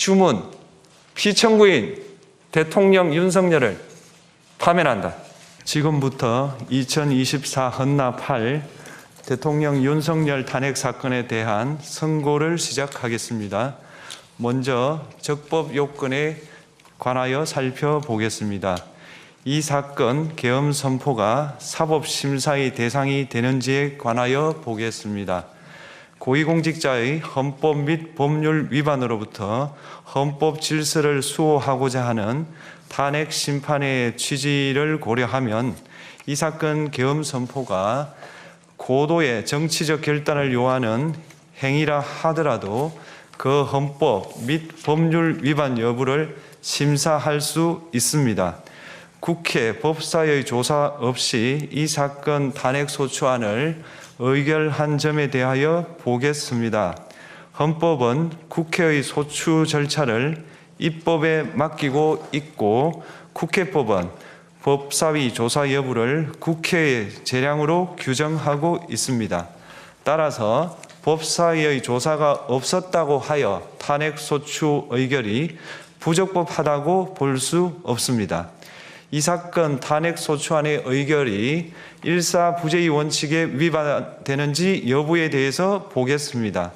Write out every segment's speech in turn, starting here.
주문, 피청구인 대통령 윤석열을 파면한다. 지금부터 2024 헌납 8 대통령 윤석열 탄핵 사건에 대한 선고를 시작하겠습니다. 먼저 적법 요건에 관하여 살펴보겠습니다. 이 사건 계엄 선포가 사법심사의 대상이 되는지에 관하여 보겠습니다. 고위공직자의 헌법 및 법률 위반으로부터 헌법 질서를 수호하고자 하는 탄핵 심판의 취지를 고려하면 이 사건 계엄 선포가 고도의 정치적 결단을 요하는 행위라 하더라도 그 헌법 및 법률 위반 여부를 심사할 수 있습니다. 국회 법사의 조사 없이 이 사건 탄핵 소추안을 의결한 점에 대하여 보겠습니다. 헌법은 국회의 소추 절차를 입법에 맡기고 있고 국회법은 법사위 조사 여부를 국회의 재량으로 규정하고 있습니다. 따라서 법사위의 조사가 없었다고 하여 탄핵 소추 의결이 부적법하다고 볼 수 없습니다. 이 사건 탄핵 소추안의 의결이 일사부재의 원칙에 위반되는지 여부에 대해서 보겠습니다.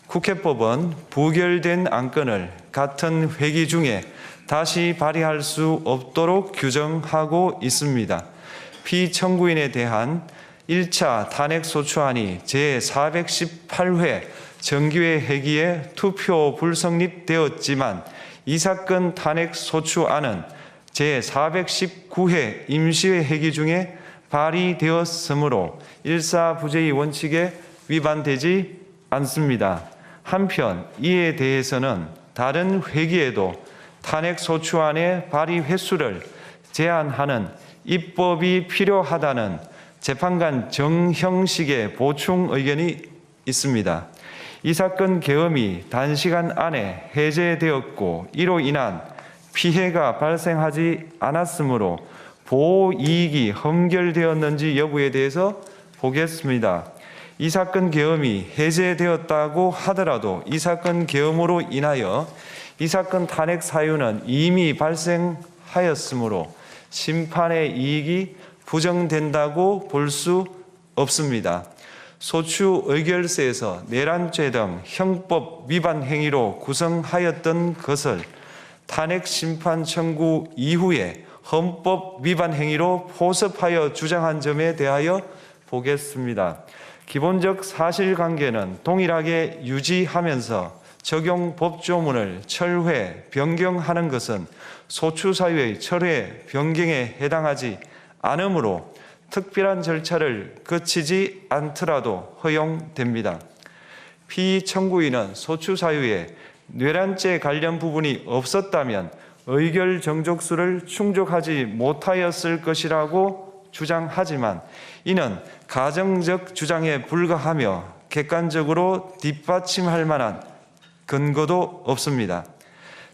국회법은 부결된 안건을 같은 회기 중에 다시 발의할 수 없도록 규정하고 있습니다. 피청구인에 대한 1차 탄핵 소추안이 제418회 정기회 회기에 투표 불성립되었지만 이 사건 탄핵 소추안은 제419회 임시회 회기 중에 발의되었으므로 일사부재의 원칙에 위반되지 않습니다. 한편 이에 대해서는 다른 회기에도 탄핵 소추안의 발의 횟수를 제한하는 입법이 필요하다는 재판관 정형식의 보충 의견이 있습니다. 이 사건 계엄이 단시간 안에 해제되었고 이로 인한 피해가 발생하지 않았으므로 보호이익이 험결되었는지 여부에 대해서 보겠습니다. 이 사건 계엄이 해제되었다고 하더라도 이 사건 계엄으로 인하여 이 사건 탄핵 사유는 이미 발생하였으므로 심판의 이익이 부정된다고 볼 수 없습니다. 소추 의결서에서 내란죄 등 형법 위반 행위로 구성하였던 것을 탄핵 심판 청구 이후에 헌법 위반 행위로 포섭하여 주장한 점에 대하여 보겠습니다. 기본적 사실관계는 동일하게 유지하면서 적용 법조문을 철회, 변경하는 것은 소추 사유의 철회, 변경에 해당하지 않으므로 특별한 절차를 거치지 않더라도 허용됩니다. 피청구인은 소추 사유에 내란죄 관련 부분이 없었다면 의결 정족수를 충족하지 못하였을 것이라고 주장하지만 이는 가정적 주장에 불과하며 객관적으로 뒷받침할 만한 근거도 없습니다.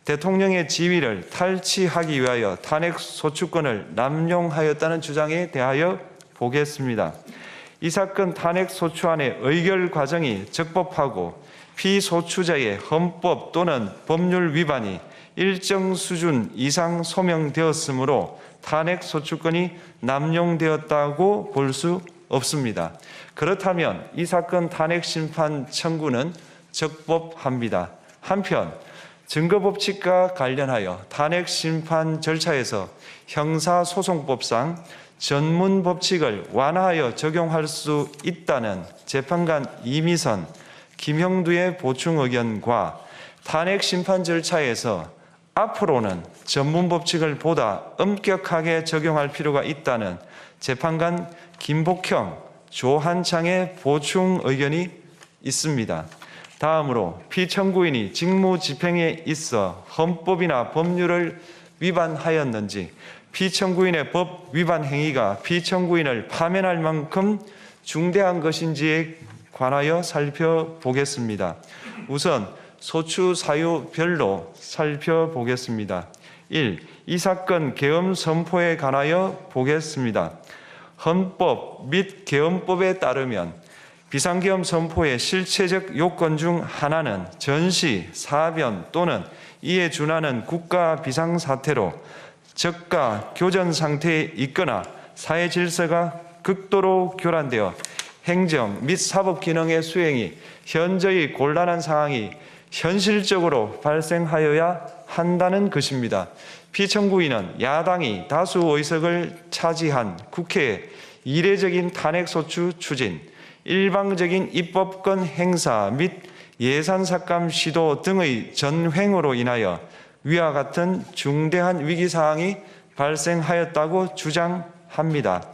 대통령의 지위를 탈취하기 위하여 탄핵 소추권을 남용하였다는 주장에 대하여 보겠습니다. 이 사건 탄핵 소추안의 의결 과정이 적법하고 피소추자의 헌법 또는 법률 위반이 일정 수준 이상 소명되었으므로 탄핵 소추권이 남용되었다고 볼 수 없습니다. 그렇다면 이 사건 탄핵 심판 청구는 적법합니다. 한편 증거법칙과 관련하여 탄핵 심판 절차에서 형사소송법상 전문 법칙을 완화하여 적용할 수 있다는 재판관 이미선, 김형두의 보충 의견과 탄핵 심판 절차에서 앞으로는 전문 법칙을 보다 엄격하게 적용할 필요가 있다는 재판관 김복형, 조한창의 보충 의견이 있습니다. 다음으로 피청구인이 직무 집행에 있어 헌법이나 법률을 위반하였는지 피청구인의 법 위반 행위가 피청구인을 파면할 만큼 중대한 것인지에 관하여 살펴보겠습니다. 우선 소추 사유별로 살펴보겠습니다. 1. 이 사건 계엄 선포에 관하여 보겠습니다. 헌법 및 계엄법에 따르면 비상계엄 선포의 실체적 요건 중 하나는 전시, 사변 또는 이에 준하는 국가 비상사태로 저가 교전 상태에 있거나 사회 질서가 극도로 교란되어 행정 및 사법 기능의 수행이 현저히 곤란한 상황이 현실적으로 발생하여야 한다는 것입니다. 피청구인은 야당이 다수 의석을 차지한 국회의 이례적인 탄핵소추 추진, 일방적인 입법권 행사 및 예산 삭감 시도 등의 전횡으로 인하여 위와 같은 중대한 위기사항이 발생하였다고 주장합니다.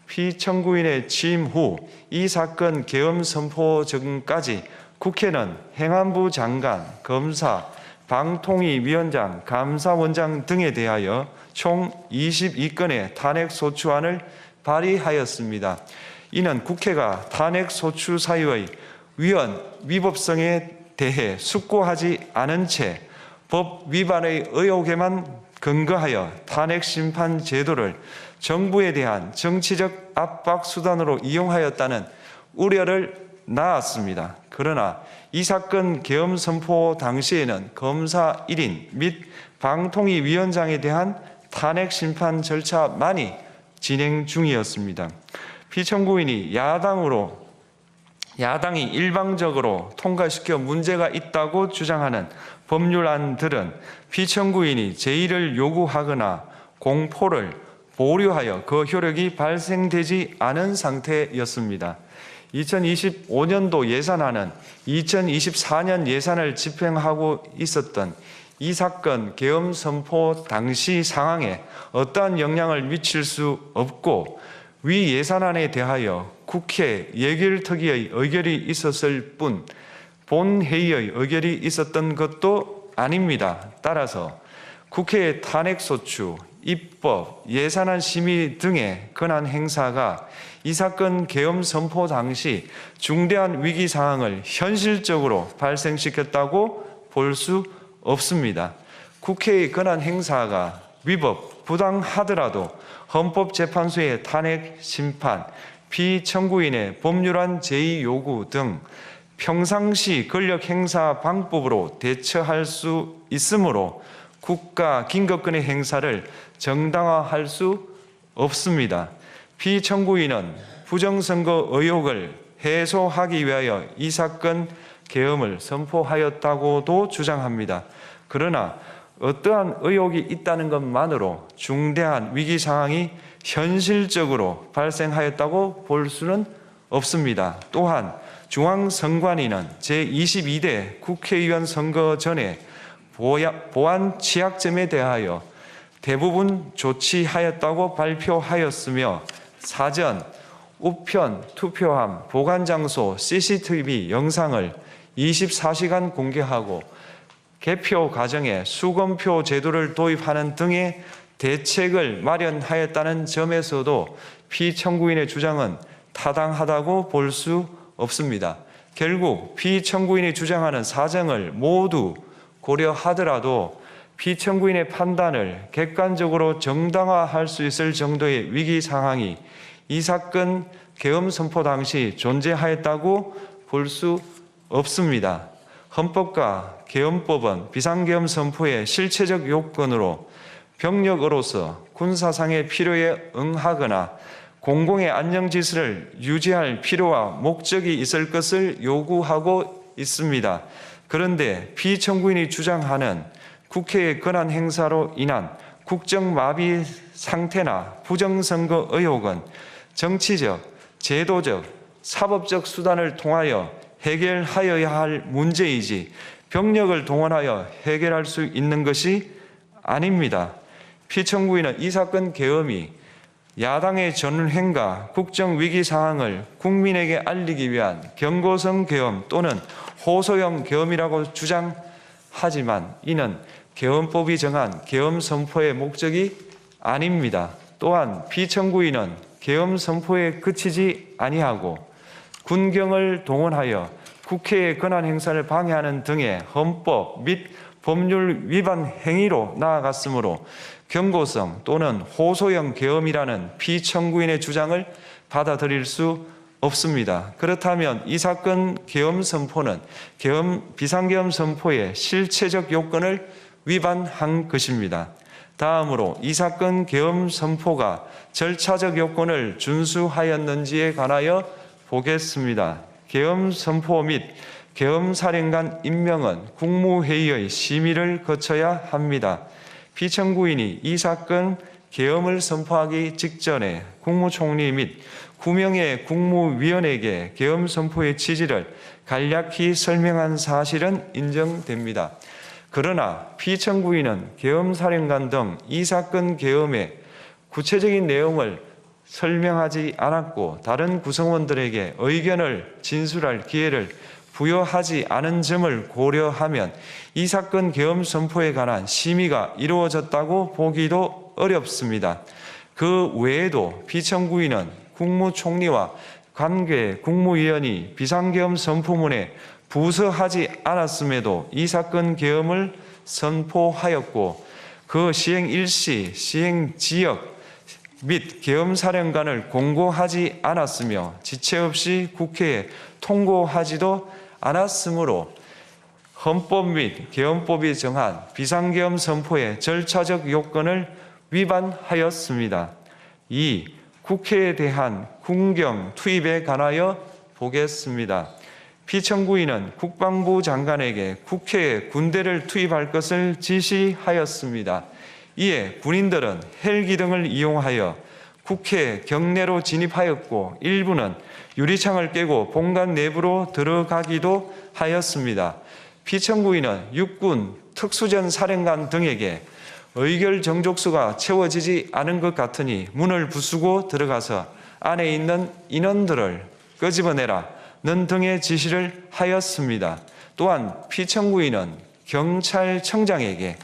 피청구인의 취임 후 이 사건 계엄 선포 전까지 국회는 행안부 장관, 검사, 방통위위원장, 감사원장 등에 대하여 총 22건의 탄핵소추안을 발의하였습니다. 이는 국회가 탄핵소추 사유의 위헌, 위법성에 대해 숙고하지 않은 채 법 위반의 의혹에만 근거하여 탄핵심판 제도를 정부에 대한 정치적 압박 수단으로 이용하였다는 우려를 낳았습니다. 그러나 이 사건 계엄 선포 당시에는 검사 1인 및 방통위위원장에 대한 탄핵심판 절차만이 진행 중이었습니다. 피청구인이 야당이 일방적으로 통과시켜 문제가 있다고 주장하는 법률안들은 피청구인이 제의를 요구하거나 공포를 보류하여 그 효력이 발생되지 않은 상태였습니다. 2025년도 예산안은 2024년 예산을 집행하고 있었던 이 사건 계엄 선포 당시 상황에 어떠한 영향을 미칠 수 없고 위 예산안에 대하여 국회 예결특위의 의결이 있었을 뿐 본회의의 의결이 있었던 것도 아닙니다. 따라서 국회의 탄핵소추, 입법, 예산안 심의 등의 권한 행사가 이 사건 계엄 선포 당시 중대한 위기 상황을 현실적으로 발생시켰다고 볼 수 없습니다. 국회의 권한 행사가 위법, 부당하더라도 헌법재판소의 탄핵 심판, 피청구인의 법률안 제의 요구 등 평상시 권력 행사 방법으로 대처할 수 있으므로 국가 긴급권의 행사를 정당화할 수 없습니다. 피청구인은 부정선거 의혹을 해소하기 위하여 이 사건 계엄을 선포하였다고도 주장합니다. 그러나 어떠한 의혹이 있다는 것만으로 중대한 위기 상황이 현실적으로 발생하였다고 볼 수는 없습니다. 또한 중앙선관위는 제22대 국회의원 선거 전에 보안 취약점에 대하여 대부분 조치하였다고 발표하였으며 사전, 우편, 투표함, 보관장소, CCTV 영상을 24시간 공개하고 개표 과정에 수검표 제도를 도입하는 등의 대책을 마련하였다는 점에서도 피청구인의 주장은 타당하다고 볼 수 없습니다. 결국 피청구인이 주장하는 사정을 모두 고려하더라도 피청구인의 판단을 객관적으로 정당화할 수 있을 정도의 위기 상황이 이 사건 계엄 선포 당시 존재하였다고 볼 수 없습니다. 헌법과 계엄법은 비상계엄 선포의 실체적 요건으로 병력으로서 군사상의 필요에 응하거나 공공의 안정질서를 유지할 필요와 목적이 있을 것을 요구하고 있습니다. 그런데 피청구인이 주장하는 국회의 권한 행사로 인한 국정마비 상태나 부정선거 의혹은 정치적, 제도적, 사법적 수단을 통하여 해결하여야 할 문제이지 병력을 동원하여 해결할 수 있는 것이 아닙니다. 피청구인은 이 사건 계엄이 야당의 전횡과 국정위기 상황을 국민에게 알리기 위한 경고성 계엄 또는 호소형 계엄이라고 주장하지만 이는 계엄법이 정한 계엄 선포의 목적이 아닙니다. 또한 피청구인은 계엄 선포에 그치지 아니하고 군경을 동원하여 국회의 권한 행사를 방해하는 등의 헌법 및 법률 위반 행위로 나아갔으므로 경고성 또는 호소형 계엄이라는 피청구인의 주장을 받아들일 수 없습니다. 그렇다면 이 사건 계엄 선포는 비상계엄 선포의 실체적 요건을 위반한 것입니다. 다음으로 이 사건 계엄 선포가 절차적 요건을 준수하였는지에 관하여 보겠습니다. 계엄 선포 및 계엄 사령관 임명은 국무회의의 심의를 거쳐야 합니다. 피청구인이 이 사건 계엄을 선포하기 직전에 국무총리 및 9명의 국무위원에게 계엄 선포의 취지를 간략히 설명한 사실은 인정됩니다. 그러나 피청구인은 계엄사령관 등 이 사건 계엄의 구체적인 내용을 설명하지 않았고 다른 구성원들에게 의견을 진술할 기회를 부여하지 않은 점을 고려하면 이 사건 계엄 선포에 관한 심의가 이루어졌다고 보기도 어렵습니다. 그 외에도 피청구인은 국무총리와 관계 국무위원이 비상계엄 선포문에 부서하지 않았음에도 이 사건 계엄을 선포하였고 그 시행 일시, 시행 지역 및 계엄사령관을 공고하지 않았으며 지체 없이 국회에 통고하지도 않았으므로 헌법 및 계엄법이 정한 비상계엄 선포의 절차적 요건을 위반하였습니다. 2. 국회에 대한 군경 투입에 관하여 보겠습니다. 피청구인은 국방부 장관에게 국회에 군대를 투입할 것을 지시하였습니다. 이에 군인들은 헬기 등을 이용하여 국회 경내로 진입하였고 일부는 유리창을 깨고 본관 내부로 들어가기도 하였습니다. 피청구인은 육군 특수전 사령관 등에게 의결 정족수가 채워지지 않은 것 같으니 문을 부수고 들어가서 안에 있는 인원들을 끄집어내라는 등의 지시를 하였습니다. 또한 피청구인은 경찰청장에게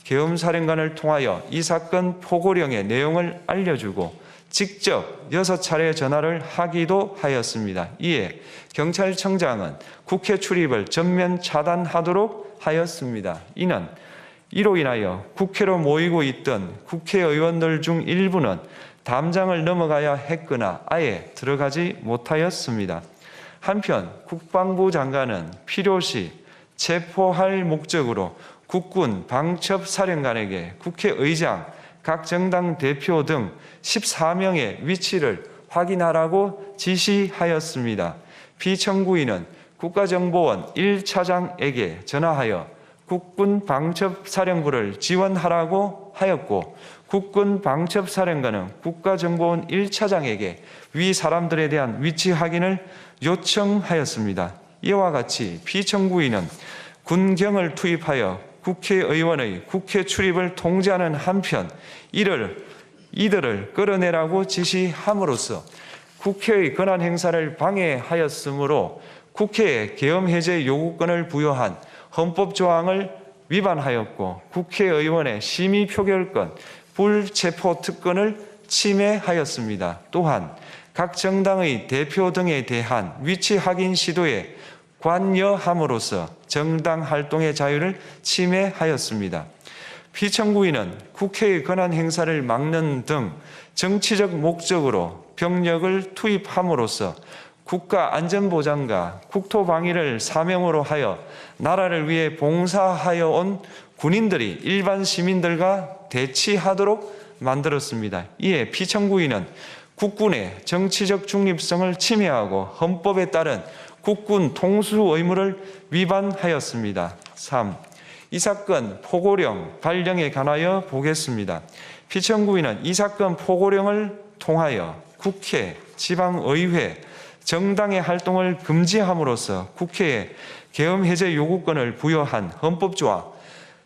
계엄사령관을 통하여 이 사건 포고령의 내용을 알려주고 직접 6차례 전화를 하기도 하였습니다. 이에 경찰청장은 국회 출입을 전면 차단하도록 하였습니다. 이로 인하여 국회로 모이고 있던 국회의원들 중 일부는 담장을 넘어가야 했거나 아예 들어가지 못하였습니다. 한편 국방부 장관은 필요시 체포할 목적으로 국군 방첩사령관에게 국회의장, 각 정당 대표 등 14명의 위치를 확인하라고 지시하였습니다. 피청구인은 국가정보원 1차장에게 전화하여 국군 방첩사령부를 지원하라고 하였고 국군 방첩사령관은 국가정보원 1차장에게 위 사람들에 대한 위치 확인을 요청하였습니다. 이와 같이 피청구인은 군경을 투입하여 국회의원의 국회 출입을 통제하는 한편 이들을 끌어내라고 지시함으로써 국회의 권한 행사를 방해하였으므로 국회에 계엄 해제 요구권을 부여한 헌법 조항을 위반하였고 국회의원의 심의 표결권, 불체포 특권을 침해하였습니다. 또한 각 정당의 대표 등에 대한 위치 확인 시도에 관여함으로써 정당 활동의 자유를 침해하였습니다. 피청구인은 국회의 권한 행사를 막는 등 정치적 목적으로 병력을 투입함으로써 국가안전보장과 국토방위를 사명으로 하여 나라를 위해 봉사하여 온 군인들이 일반 시민들과 대치하도록 만들었습니다. 이에 피청구인은 국군의 정치적 중립성을 침해하고 헌법에 따른 국군 통수 의무를 위반하였습니다. 3. 이 사건 포고령 발령에 관하여 보겠습니다. 피청구인은 이 사건 포고령을 통하여 국회, 지방의회, 정당의 활동을 금지함으로써 국회에 계엄 해제 요구권을 부여한 헌법조항,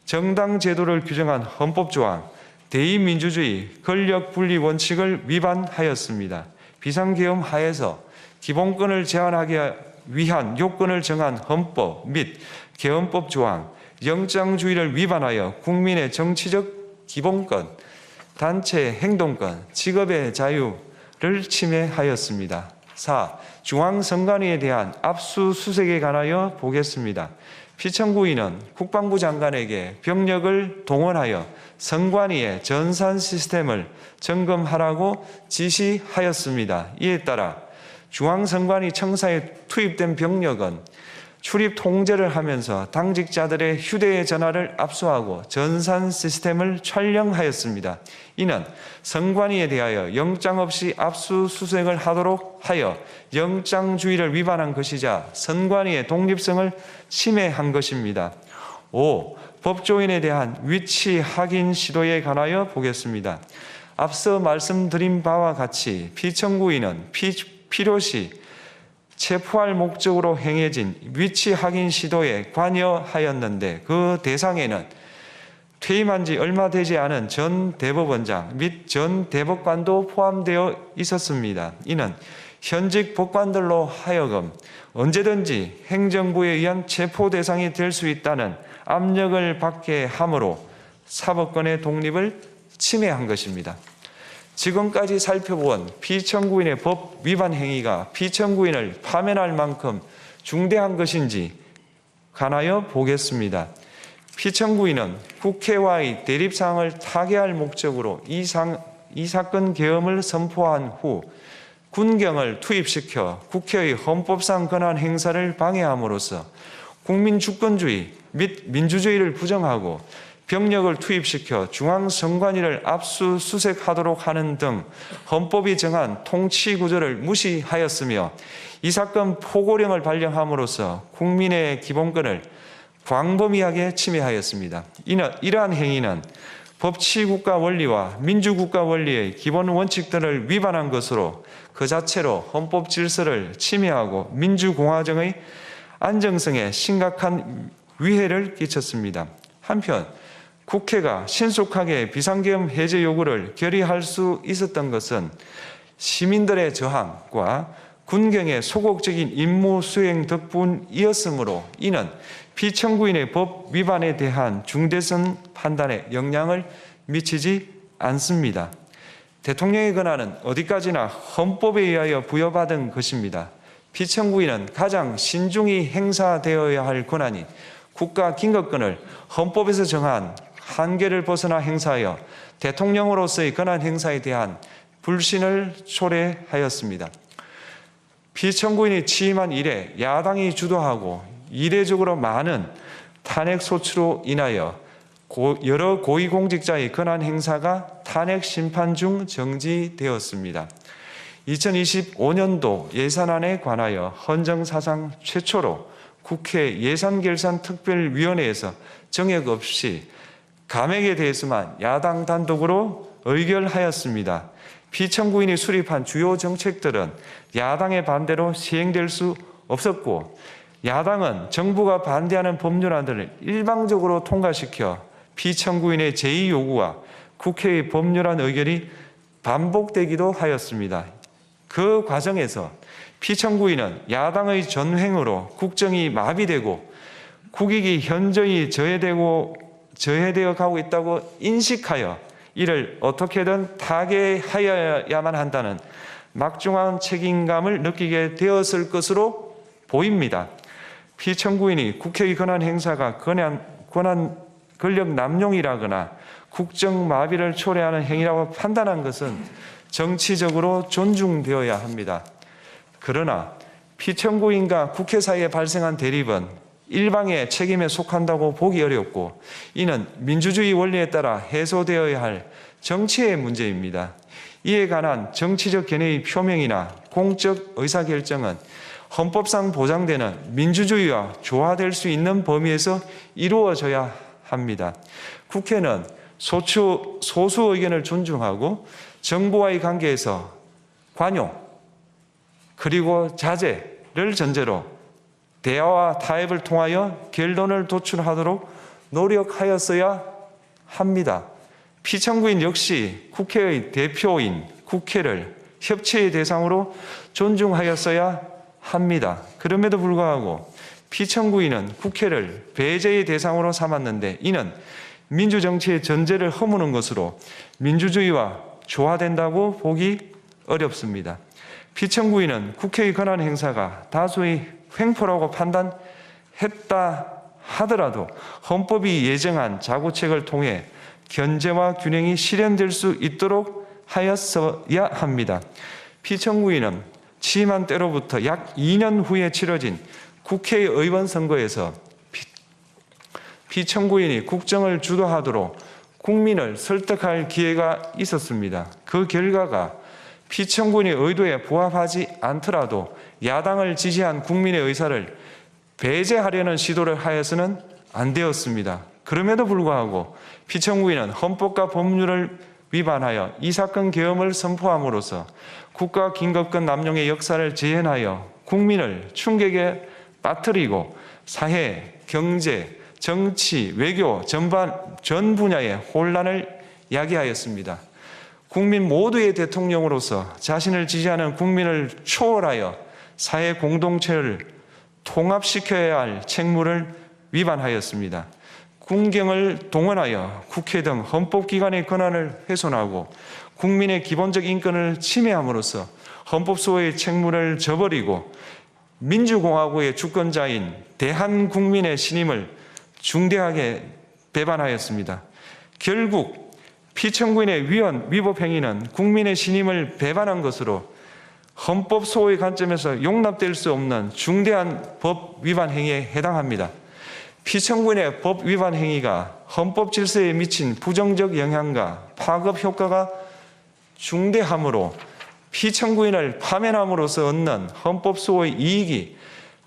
정당 제도를 규정한 헌법조항, 대의민주주의 권력분리 원칙을 위반하였습니다. 비상계엄 하에서 기본권을 제한하기 위한 요건을 정한 헌법 및 계엄법 조항, 영장주의를 위반하여 국민의 정치적 기본권, 단체 행동권, 직업의 자유를 침해하였습니다. 4. 중앙선관위에 대한 압수수색에 관하여 보겠습니다. 피청구인은 국방부 장관에게 병력을 동원하여 선관위의 전산 시스템을 점검하라고 지시하였습니다. 이에 따라 중앙선관위 청사에 투입된 병력은 출입 통제를 하면서 당직자들의 휴대전화를 압수하고 전산 시스템을 촬영하였습니다. 이는 선관위에 대하여 영장 없이 압수수색을 하도록 하여 영장주의를 위반한 것이자 선관위의 독립성을 침해한 것입니다. 5. 법조인에 대한 위치 확인 시도에 관하여 보겠습니다. 앞서 말씀드린 바와 같이 피청구인은 필요시 체포할 목적으로 행해진 위치 확인 시도에 관여하였는데 그 대상에는 퇴임한 지 얼마 되지 않은 전 대법원장 및 전 대법관도 포함되어 있었습니다. 이는 현직 법관들로 하여금 언제든지 행정부에 의한 체포 대상이 될 수 있다는 압력을 받게 함으로 사법권의 독립을 침해한 것입니다. 지금까지 살펴본 피청구인의 법 위반 행위가 피청구인을 파면할 만큼 중대한 것인지 관하여 보겠습니다. 피청구인은 국회와의 대립사항을 타개할 목적으로 이 사건 계엄을 선포한 후 군경을 투입시켜 국회의 헌법상 권한 행사를 방해함으로써 국민 주권주의 및 민주주의를 부정하고 병력을 투입시켜 중앙선관위를 압수수색하도록 하는 등 헌법이 정한 통치구조를 무시하였으며 이 사건 포고령을 발령함으로써 국민의 기본권을 광범위하게 침해하였습니다. 이러한 행위는 법치국가 원리와 민주국가 원리의 기본 원칙들을 위반한 것으로 그 자체로 헌법 질서를 침해하고 민주공화정의 안정성에 심각한 위해를 끼쳤습니다. 한편 국회가 신속하게 비상계엄 해제 요구를 결의할 수 있었던 것은 시민들의 저항과 군경의 소극적인 임무 수행 덕분이었으므로 이는 피청구인의 법 위반에 대한 중대성 판단에 영향을 미치지 않습니다. 대통령의 권한은 어디까지나 헌법에 의하여 부여받은 것입니다. 피청구인은 가장 신중히 행사되어야 할 권한이 국가 긴급권을 헌법에서 정한 한계를 벗어나 행사하여 대통령으로서의 권한 행사에 대한 불신을 초래하였습니다. 피청구인이 취임한 이래 야당이 주도하고 이례적으로 많은 탄핵 소추로 인하여 여러 고위공직자의 권한 행사가 탄핵 심판 중 정지되었습니다. 2025년도 예산안에 관하여 헌정사상 최초로 국회 예산결산특별위원회에서 정액 없이 감액에 대해서만 야당 단독으로 의결하였습니다. 피청구인이 수립한 주요 정책들은 야당의 반대로 시행될 수 없었고 야당은 정부가 반대하는 법률안들을 일방적으로 통과시켜 피청구인의 제2 요구와 국회의 법률안 의결이 반복되기도 하였습니다. 그 과정에서 피청구인은 야당의 전횡으로 국정이 마비되고 국익이 현저히 저해되어 가고 있다고 인식하여 이를 어떻게든 타개하여야만 한다는 막중한 책임감을 느끼게 되었을 것으로 보입니다. 피청구인이 국회의 권한 행사가 권력 남용이라거나 국정 마비를 초래하는 행위라고 판단한 것은 정치적으로 존중되어야 합니다. 그러나 피청구인과 국회 사이에 발생한 대립은 일방의 책임에 속한다고 보기 어렵고 이는 민주주의 원리에 따라 해소되어야 할 정치의 문제입니다. 이에 관한 정치적 견해의 표명이나 공적 의사결정은 헌법상 보장되는 민주주의와 조화될 수 있는 범위에서 이루어져야 합니다. 국회는 소수 의견을 존중하고 정부와의 관계에서 관용 그리고 자제를 전제로 대화와 타협을 통하여 결론을 도출하도록 노력하였어야 합니다. 피청구인 역시 국회의 대표인 국회를 협치의 대상으로 존중하였어야 합니다. 그럼에도 불구하고 피청구인은 국회를 배제의 대상으로 삼았는데 이는 민주정치의 전제를 허무는 것으로 민주주의와 조화된다고 보기 어렵습니다. 피청구인은 국회의 권한 행사가 다수의 횡포라고 판단했다 하더라도 헌법이 예정한 자구책을 통해 견제와 균형이 실현될 수 있도록 하였어야 합니다. 피청구인은 취임한 때로부터 약 2년 후에 치러진 국회의원 선거에서 피청구인이 국정을 주도하도록 국민을 설득할 기회가 있었습니다. 그 결과가 피청구인의 의도에 부합하지 않더라도 야당을 지지한 국민의 의사를 배제하려는 시도를 하여서는 안 되었습니다. 그럼에도 불구하고 피청구인은 헌법과 법률을 위반하여 이 사건 계엄을 선포함으로써 국가 긴급권 남용의 역사를 재현하여 국민을 충격에 빠뜨리고 사회, 경제, 정치, 외교 전 분야의 혼란을 야기하였습니다. 국민 모두의 대통령으로서 자신을 지지하는 국민을 초월하여 사회 공동체를 통합시켜야 할 책무를 위반하였습니다. 군경을 동원하여 국회 등 헌법기관의 권한을 훼손하고 국민의 기본적 인권을 침해함으로써 헌법소의 책무를 저버리고 민주공화국의 주권자인 대한국민의 신임을 중대하게 배반하였습니다. 결국 피청구인의 위법 행위는 국민의 신임을 배반한 것으로 헌법 소의 관점에서 용납될 수 없는 중대한 법 위반 행위에 해당합니다. 피청구인의 법 위반 행위가 헌법 질서에 미친 부정적 영향과 파급 효과가 중대하므로 피청구인을 파면함으로써 얻는 헌법 소의 이익이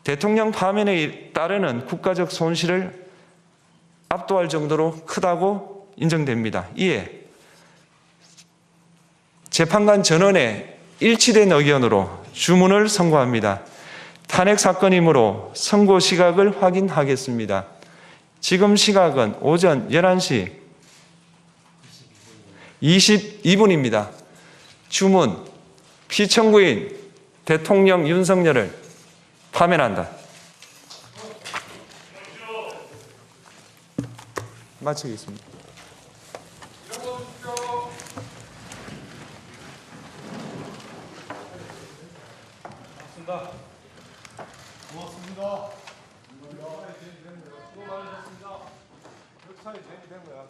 대통령 파면에 따르는 국가적 손실을 압도할 정도로 크다고 인정됩니다. 이에 재판관 전원의 일치된 의견으로 주문을 선고합니다. 탄핵 사건이므로 선고 시각을 확인하겠습니다. 지금 시각은 오전 11시 22분입니다. 주문, 피청구인 대통령 윤석열을 파면한다. 마치겠습니다. 고맙습니다. 수고 많으셨습니다. 역사에 제기된 거야.